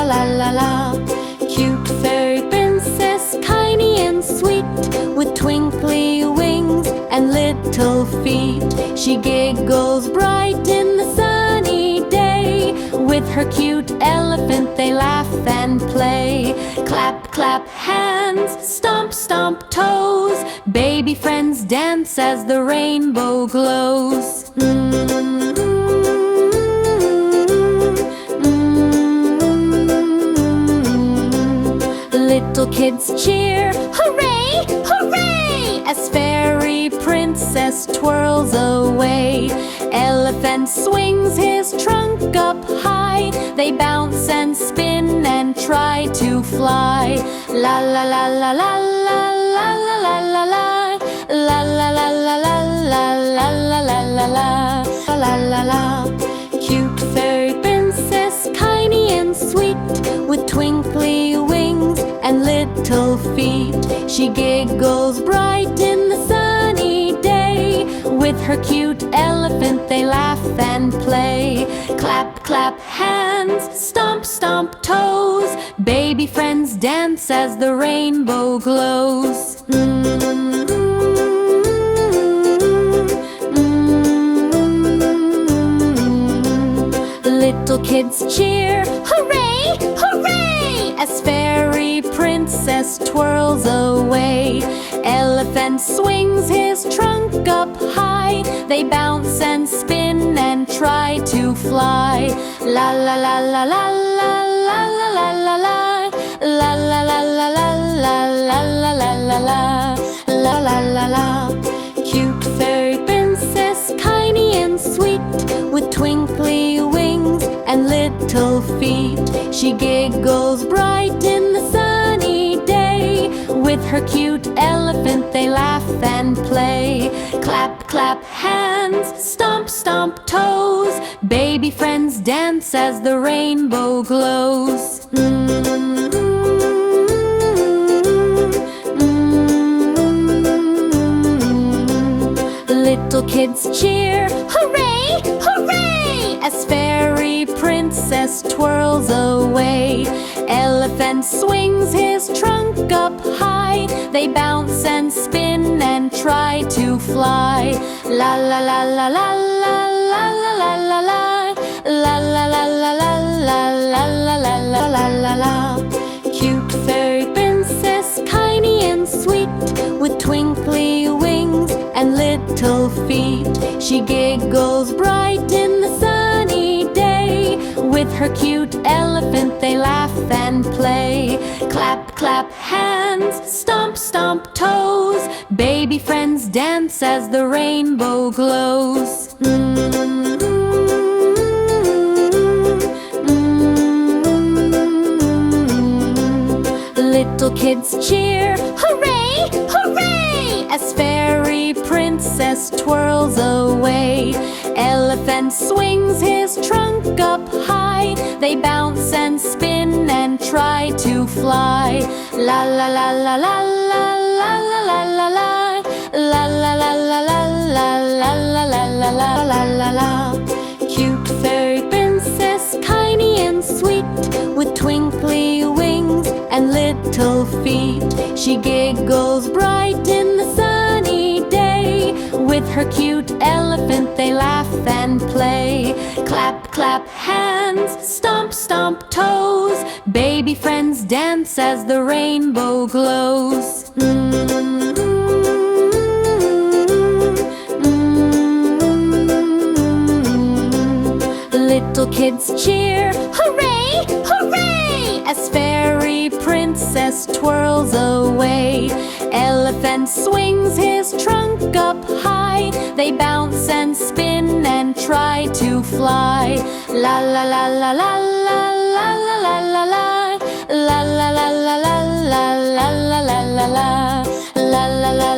la la la. Cute fairy princess, tiny and sweet, with twinkly wings and little feet. She giggles bright in the sunny day. With her cute elephant they laugh and play. Clap, clap hands, stomp, stomp toes. Baby friends dance as the rainbow glows. Little kids cheer, hooray, hooray, as fairy princess twirls away. Elephant swings his trunk up high. They bounce and spin and try to fly. La la la la la la la la la la la. La la la la la la la la la la la. La la la. Cute fairy princess, tiny and sweet, with twinkly wings and little feet. She giggles bright in the sunny day. With her cute elephant they laugh and play. Clap, clap hands, stomp, stomp toes. Baby friends dance as the rainbow glows. Little kids cheer, hooray, hooray, as fairy princess twirls away. Elephant swings his trunk up high. They bounce and spin and try to fly. La la la la la la la la la la la. La la la la la la la la la la la. La la la la. Cute fairy princess, tiny and sweet, with twinkly wings and little feet. She giggles bright in the sunny day. With her cute elephant they laugh and play. Clap, clap hands, stomp, stomp toes. Baby friends dance as the rainbow glows. Little kids cheer, hooray, hooray, as fairy princess twirls away. Elephant swings his trunk up high. They bounce and spin and try to fly. La la la la la la la la la la la. La la la la la la la la la la la la la. Cute fairy princess, tiny and sweet, with twinkly wings and little feet. She giggles bright in the sunny day. With her cute elephant they laugh and play. Clap, clap hands, stomp, stomp toes. Baby friends dance as the rainbow glows. Little kids cheer, hooray, hooray, as fairy princess twirls away. Elephant swings his trunk up high. They bounce and spin and try to fly. La la la la la la la la la la la. La la la la la la la la la la la la la. Cute fairy princess, tiny and sweet, with twinkly wings and little feet. She giggles bright in the sunny day. With her cute elephant they laugh and play. Clap, clap hands, stomp, stomp toes. Baby friends dance as the rainbow glows. Little kids cheer, hooray, hooray, as fairy princess twirls away. Elephant swings his trunk up high. They bounce and spin and try to fly. La la la la la la la la la la la. La la la la la la la la la la la. La la la